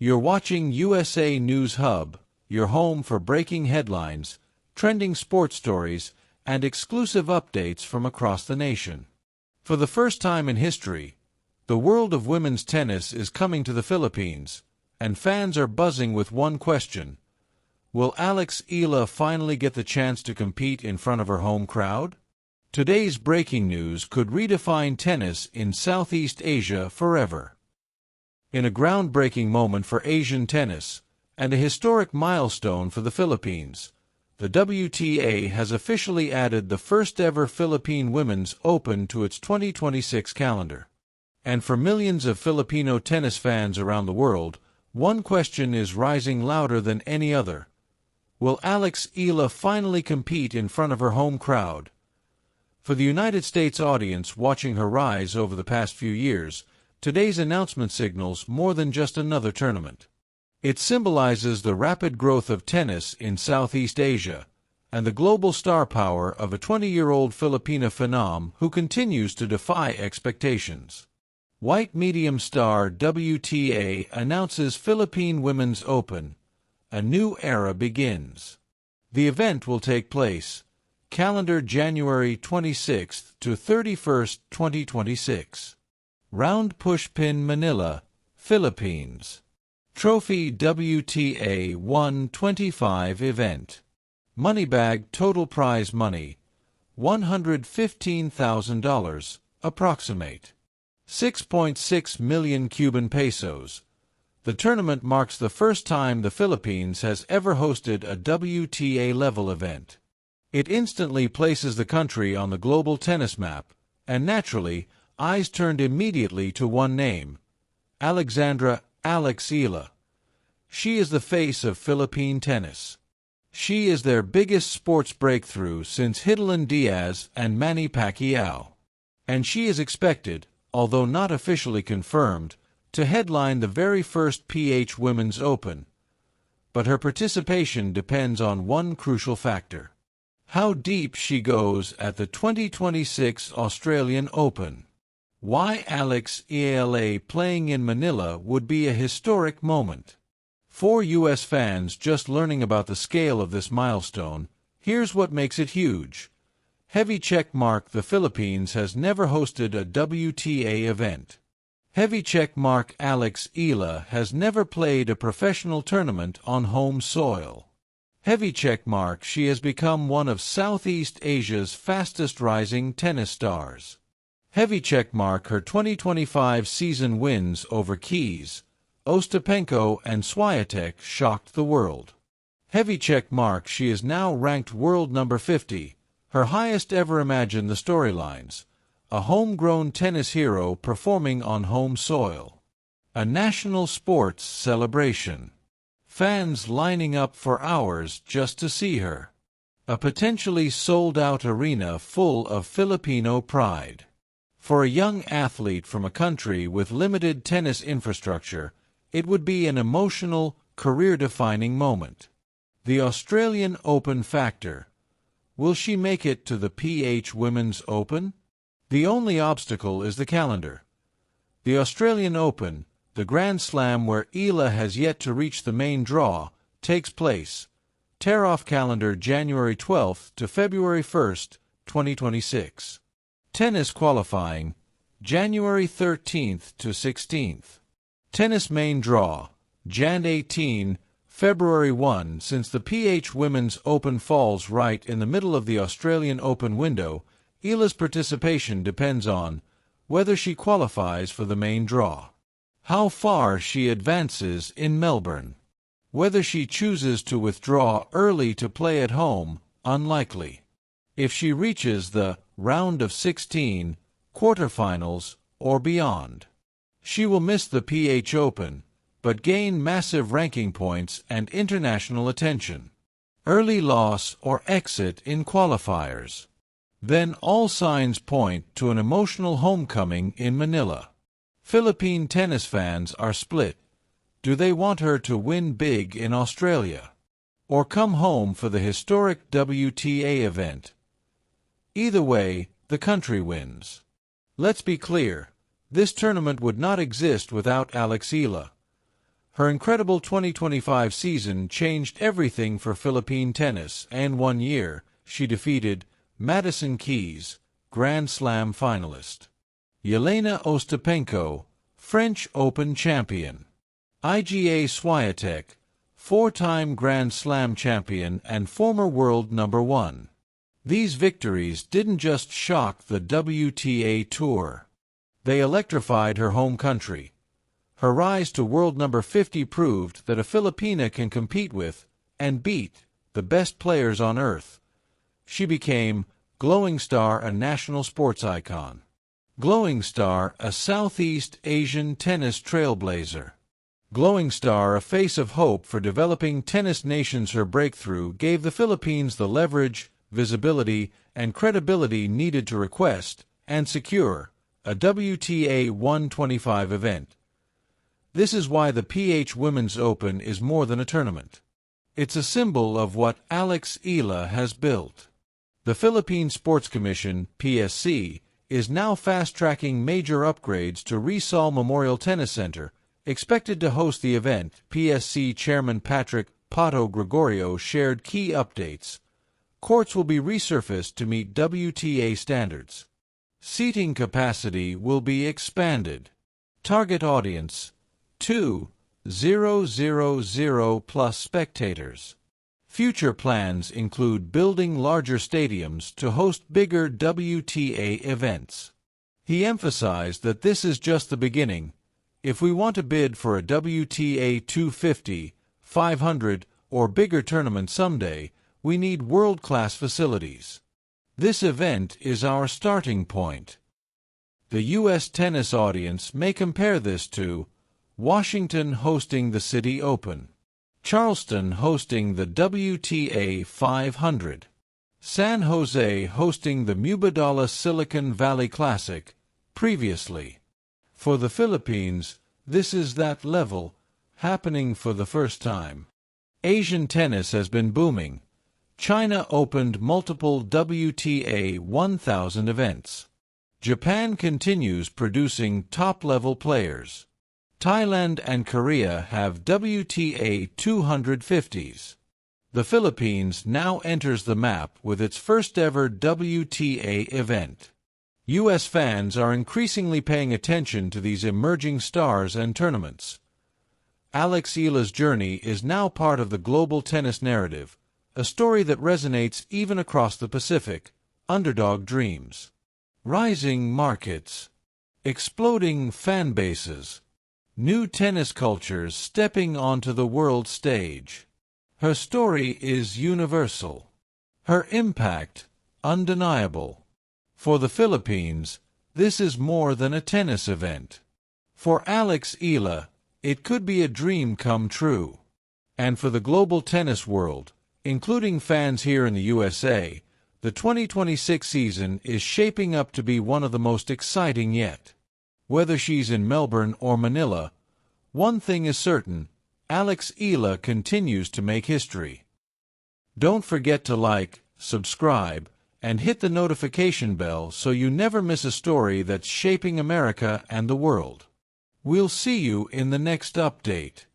You're watching USA News Hub, your home for breaking headlines, trending sports stories, and exclusive updates from across the nation. For the first time in history, the world of women's tennis is coming to the Philippines, and fans are buzzing with one question: will Alex Eala finally get the chance to compete in front of her home crowd? Today's breaking news could redefine tennis in Southeast Asia forever. In a groundbreaking moment for Asian tennis, and a historic milestone for the Philippines, the WTA has officially added the first-ever Philippine Women's Open to its 2026 calendar. And for millions of Filipino tennis fans around the world, one question is rising louder than any other: will Alex Eala finally compete in front of her home crowd? For the United States audience watching her rise over the past few years, today's announcement signals more than just another tournament. It symbolizes the rapid growth of tennis in Southeast Asia and the global star power of a 20-year-old Filipina phenom who continues to defy expectations. White medium star WTA announces Philippine Women's Open. A new era begins. The event will take place calendar January 26th to 31st, 2026. Round Pushpin, Manila, Philippines. Trophy WTA 125 event. Moneybag total prize money $115,000, approximate 6.6 million Cuban pesos. The tournament marks the first time the Philippines has ever hosted a WTA-level event. It instantly places the country on the global tennis map, and naturally, eyes turned immediately to one name: Alex Eala. She is the face of Philippine tennis. She is their biggest sports breakthrough since Hidilyn Diaz and Manny Pacquiao. And she is expected, although not officially confirmed, to headline the very first PH Women's Open. But her participation depends on one crucial factor: how deep she goes at the 2026 Australian Open. Why Alex Eala playing in Manila would be a historic moment. For U.S. fans just learning about the scale of this milestone, here's what makes it huge. Heavy check mark: the Philippines has never hosted a WTA event. Heavy check mark: Alex Eala has never played a professional tournament on home soil. Heavy check mark: she has become one of Southeast Asia's fastest rising tennis stars. Heavy check mark: her 2025 season wins over Keys, Ostapenko and Swiatek shocked the world. Heavy check mark: she is now ranked world number 50, her highest ever. Imagine the storylines: a homegrown tennis hero performing on home soil. A national sports celebration. Fans lining up for hours just to see her. A potentially sold-out arena full of Filipino pride. For a young athlete from a country with limited tennis infrastructure, it would be an emotional, career-defining moment. The Australian Open factor. Will she make it to the PH Women's Open? The only obstacle is the calendar. The Australian Open, the Grand Slam where Eala has yet to reach the main draw, takes place. Tear-off calendar January 12th to February 1st, 2026. Tennis qualifying January 13th to 16th. Tennis main draw Jan 18, February 1. Since the PH Women's Open falls right in the middle of the Australian Open window, Eala's participation depends on whether she qualifies for the main draw, how far she advances in Melbourne, whether she chooses to withdraw early to play at home, unlikely, if she reaches the round of 16, quarterfinals, or beyond. She will miss the PH Open, but gain massive ranking points and international attention. Early loss or exit in qualifiers. Then all signs point to an emotional homecoming in Manila. Philippine tennis fans are split. Do they want her to win big in Australia, or come home for the historic WTA event? Either way, the country wins. Let's be clear, this tournament would not exist without Alex Eala. Her incredible 2025 season changed everything for Philippine tennis, and 1 year, she defeated Madison Keys, Grand Slam finalist. Yelena Ostapenko, French Open champion. Iga Swiatek, 4-time Grand Slam champion and former world number 1. These victories didn't just shock the WTA Tour. They electrified her home country. Her rise to world number 50 proved that a Filipina can compete with, and beat, the best players on earth. She became Glowing Star, a national sports icon. Glowing Star, a Southeast Asian tennis trailblazer. Glowing Star, a face of hope for developing tennis nations. Her breakthrough gave the Philippines the leverage, visibility, and credibility needed to request and secure a WTA 125 event. This is why the PH Women's Open is more than a tournament. It's a symbol of what Alex Eala has built. The Philippine Sports Commission, PSC, is now fast-tracking major upgrades to Rizal Memorial Tennis Center, expected to host the event. PSC Chairman Patrick "Pato" Gregorio shared key updates. Courts will be resurfaced to meet WTA standards. Seating capacity will be expanded. Target audience 2,000 plus spectators. Future plans include building larger stadiums to host bigger WTA events. He emphasized that this is just the beginning. If we want to bid for a WTA 250, 500, or bigger tournament someday, we need world-class facilities. This event is our starting point. The U.S. tennis audience may compare this to Washington hosting the City Open, Charleston hosting the WTA 500, San Jose hosting the Mubadala Silicon Valley Classic, previously. For the Philippines, this is that level, happening for the first time. Asian tennis has been booming. China opened multiple WTA 1000 events. Japan continues producing top-level players. Thailand and Korea have WTA 250s. The Philippines now enters the map with its first-ever WTA event. U.S. fans are increasingly paying attention to these emerging stars and tournaments. Alex Eala's journey is now part of the global tennis narrative, a story that resonates even across the Pacific. Underdog dreams. Rising markets. Exploding fan bases. New tennis cultures stepping onto the world stage. Her story is universal. Her impact, undeniable. For the Philippines, this is more than a tennis event. For Alex Eala, it could be a dream come true. And for the global tennis world, including fans here in the USA, the 2026 season is shaping up to be one of the most exciting yet. Whether she's in Melbourne or Manila, one thing is certain, Alex Eala continues to make history. Don't forget to like, subscribe, and hit the notification bell so you never miss a story that's shaping America and the world. We'll see you in the next update.